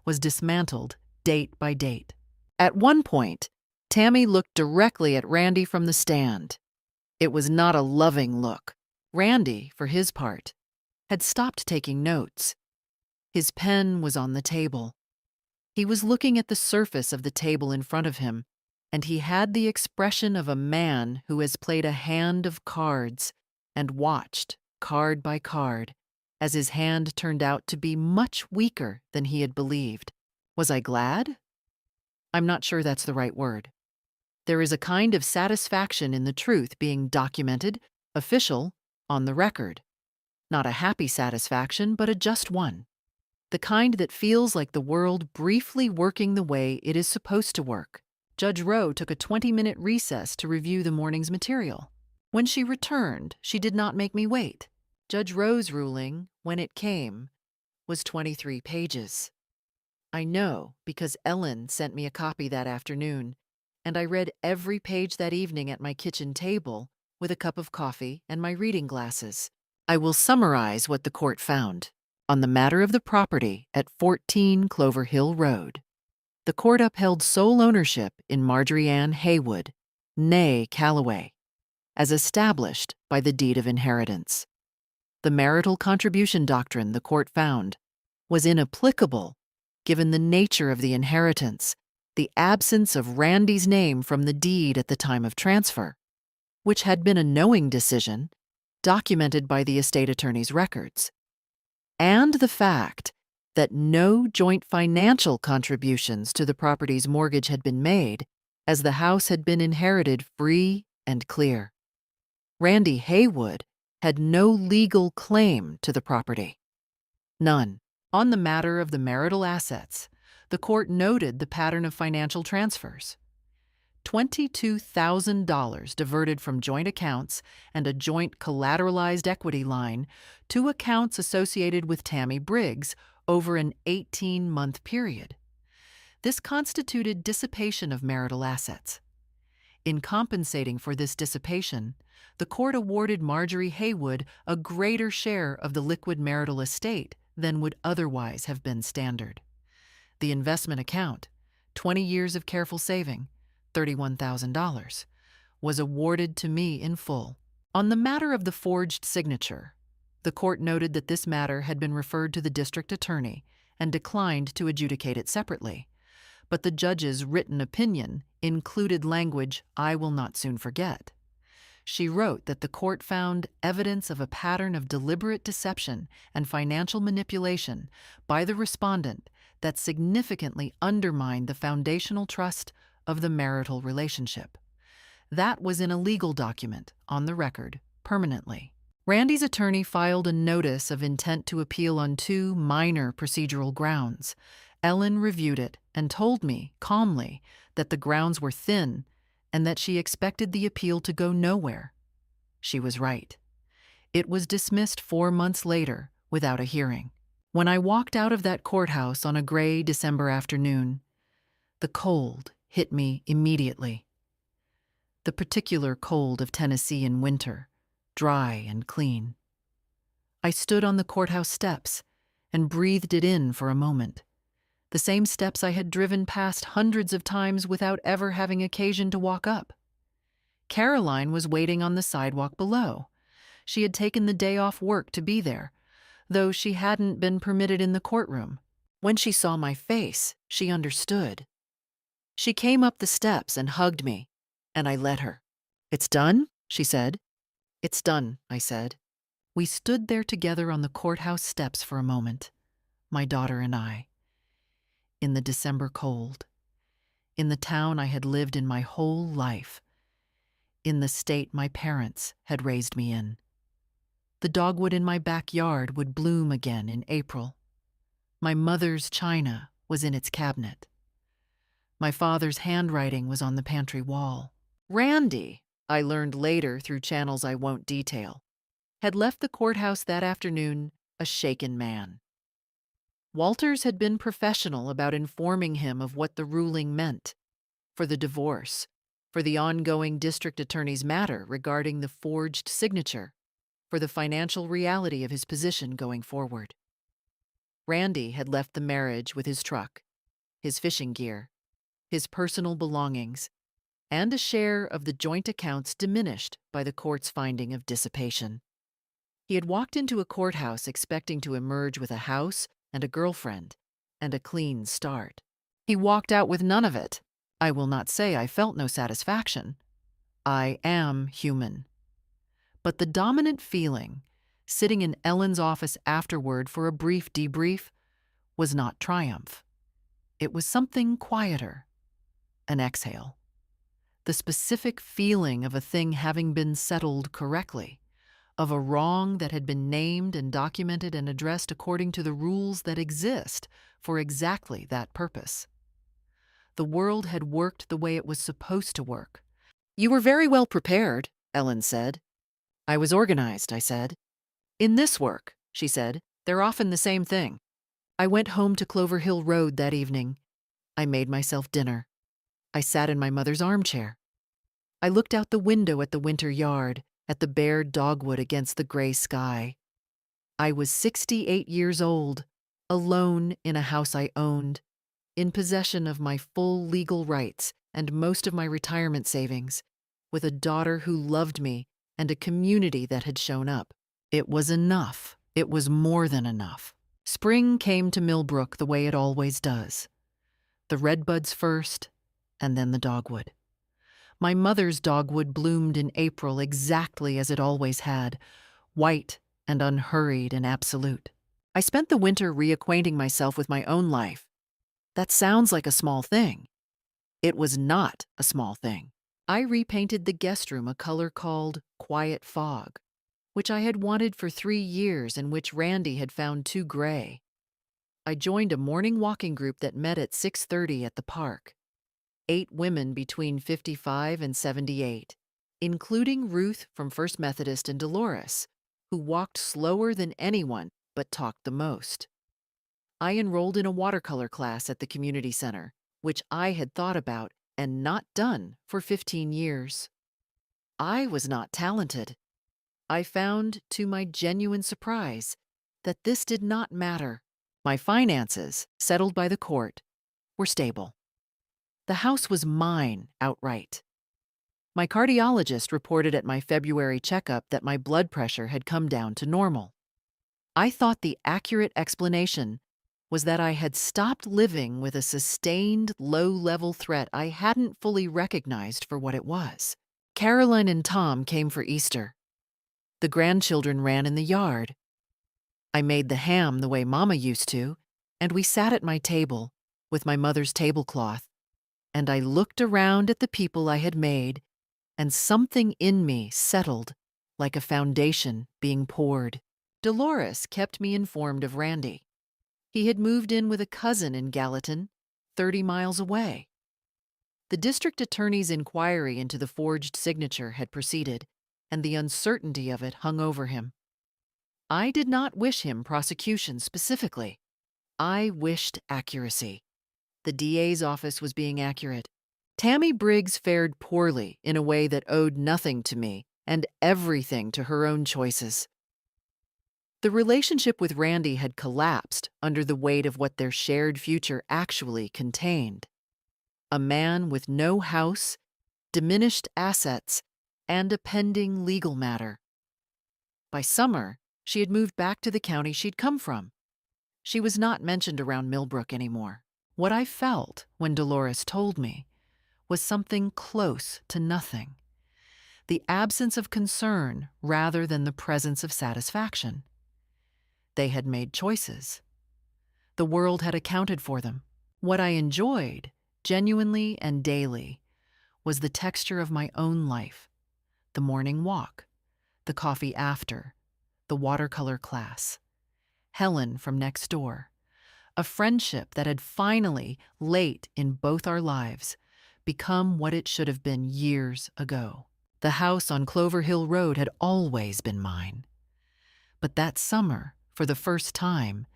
was dismantled date by date. At one point, Tammy looked directly at Randy from the stand. It was not a loving look. Randy, for his part, had stopped taking notes. His pen was on the table. He was looking at the surface of the table in front of him, and he had the expression of a man who has played a hand of cards and watched, card by card, as his hand turned out to be much weaker than he had believed. Was I glad? I'm not sure that's the right word. There is a kind of satisfaction in the truth being documented, official, on the record. Not a happy satisfaction, but a just one. The kind that feels like the world briefly working the way it is supposed to work. Judge Rowe took a 20-minute recess to review the morning's material. When she returned, she did not make me wait. Judge Rowe's ruling, when it came, was 23 pages. I know because Ellen sent me a copy that afternoon, and I read every page that evening at my kitchen table with a cup of coffee and my reading glasses. I will summarize what the court found. On the matter of the property at 14 Clover Hill Road, the court upheld sole ownership in Marjorie Ann Haywood, née Calloway, as established by the deed of inheritance. The marital contribution doctrine, the court found, was inapplicable given the nature of the inheritance, the absence of Randy's name from the deed at the time of transfer, which had been a knowing decision, documented by the estate attorney's records, and the fact that no joint financial contributions to the property's mortgage had been made, as the house had been inherited free and clear. Randy Haywood had no legal claim to the property. None. On the matter of the marital assets, the court noted the pattern of financial transfers. $22,000 diverted from joint accounts and a joint collateralized equity line to accounts associated with Tammy Briggs over an 18-month period. This constituted dissipation of marital assets. In compensating for this dissipation, the court awarded Marjorie Haywood a greater share of the liquid marital estate than would otherwise have been standard. The investment account, 20 years of careful saving, $31,000, was awarded to me in full. On the matter of the forged signature, the court noted that this matter had been referred to the district attorney and declined to adjudicate it separately. But the judge's written opinion included language I will not soon forget. She wrote that the court found evidence of a pattern of deliberate deception and financial manipulation by the respondent that significantly undermined the foundational trust of the marital relationship. That was in a legal document, on the record, permanently. Randy's attorney filed a notice of intent to appeal on 2 minor procedural grounds. Ellen reviewed it and told me, calmly, that the grounds were thin and that she expected the appeal to go nowhere. She was right. It was dismissed 4 months later without a hearing. When I walked out of that courthouse on a gray December afternoon, the cold hit me immediately. The particular cold of Tennessee in winter, dry and clean. I stood on the courthouse steps and breathed it in for a moment. The same steps I had driven past hundreds of times without ever having occasion to walk up. Caroline was waiting on the sidewalk below. She had taken the day off work to be there, though she hadn't been permitted in the courtroom. When she saw my face, she understood. She came up the steps and hugged me, and I let her. "It's done?" she said. "It's done," I said. We stood there together on the courthouse steps for a moment, my daughter and I. In the December cold, in the town I had lived in my whole life, in the state my parents had raised me in. The dogwood in my backyard would bloom again in April. My mother's china was in its cabinet. My father's handwriting was on the pantry wall. Randy, I learned later through channels I won't detail, had left the courthouse that afternoon a shaken man. Walters had been professional about informing him of what the ruling meant for the divorce, for the ongoing district attorney's matter regarding the forged signature, for the financial reality of his position going forward. Randy had left the marriage with his truck, his fishing gear, his personal belongings, and a share of the joint accounts diminished by the court's finding of dissipation. He had walked into a courthouse expecting to emerge with a house and a girlfriend, and a clean start. He walked out with none of it. I will not say I felt no satisfaction. I am human. But the dominant feeling, sitting in Ellen's office afterward for a brief debrief, was not triumph. It was something quieter, an exhale. The specific feeling of a thing having been settled correctly, of a wrong that had been named and documented and addressed according to the rules that exist for exactly that purpose. The world had worked the way it was supposed to work. "You were very well prepared," Ellen said. "I was organized," I said. "In this work," she said, "they're often the same thing." I went home to Clover Hill Road that evening. I made myself dinner. I sat in my mother's armchair. I looked out the window at the winter yard, at the bare dogwood against the gray sky. I was 68 years old, alone in a house I owned, in possession of my full legal rights and most of my retirement savings, with a daughter who loved me and a community that had shown up. It was enough. It was more than enough. Spring came to Millbrook the way it always does. The redbuds first, and then the dogwood. My mother's dogwood bloomed in April exactly as it always had, white and unhurried and absolute. I spent the winter reacquainting myself with my own life. That sounds like a small thing. It was not a small thing. I repainted the guest room a color called Quiet Fog, which I had wanted for 3 years and which Randy had found too gray. I joined a morning walking group that met at 6:30 at the park. 8 women between 55 and 78, including Ruth from First Methodist and Dolores, who walked slower than anyone but talked the most. I enrolled in a watercolor class at the community center, which I had thought about and not done for 15 years. I was not talented. I found, to my genuine surprise, that this did not matter. My finances, settled by the court, were stable. The house was mine outright. My cardiologist reported at my February checkup that my blood pressure had come down to normal. I thought the accurate explanation was that I had stopped living with a sustained, low-level threat I hadn't fully recognized for what it was. Caroline and Tom came for Easter. The grandchildren ran in the yard. I made the ham the way Mama used to, and we sat at my table with my mother's tablecloth, and I looked around at the people I had made, and something in me settled like a foundation being poured. Dolores kept me informed of Randy. He had moved in with a cousin in Gallatin, 30 miles away. The district attorney's inquiry into the forged signature had proceeded, and the uncertainty of it hung over him. I did not wish him prosecution specifically. I wished accuracy. The DA's office was being accurate. Tammy Briggs fared poorly in a way that owed nothing to me and everything to her own choices. The relationship with Randy had collapsed under the weight of what their shared future actually contained. A man with no house, diminished assets, and a pending legal matter. By summer, she had moved back to the county she'd come from. She was not mentioned around Millbrook anymore. What I felt when Dolores told me was something close to nothing. The absence of concern rather than the presence of satisfaction. They had made choices. The world had accounted for them. What I enjoyed, genuinely and daily, was the texture of my own life. The morning walk, the coffee after, the watercolor class, Helen from next door, a friendship that had finally, late in both our lives, become what it should have been years ago. The house on Clover Hill Road had always been mine. But that summer, for the first time,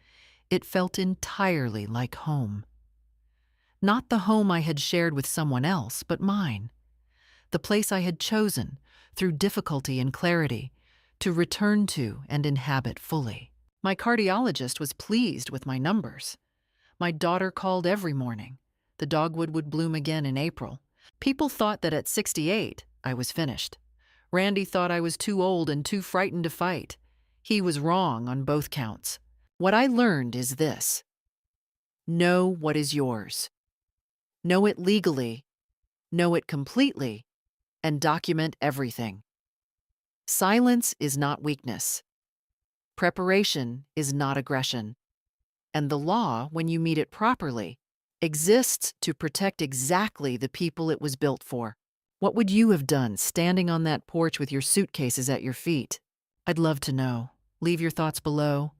it felt entirely like home. Not the home I had shared with someone else, but mine. The place I had chosen, through difficulty and clarity, to return to and inhabit fully. My cardiologist was pleased with my numbers. My daughter called every morning. The dogwood would bloom again in April. People thought that at 68, I was finished. Randy thought I was too old and too frightened to fight. He was wrong on both counts. What I learned is this: know what is yours. Know it legally, know it completely, and document everything. Silence is not weakness. Preparation is not aggression. And the law, when you meet it properly, exists to protect exactly the people it was built for. What would you have done standing on that porch with your suitcases at your feet? I'd love to know. Leave your thoughts below.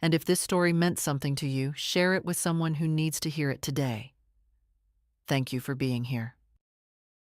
And if this story meant something to you, share it with someone who needs to hear it today. Thank you for being here.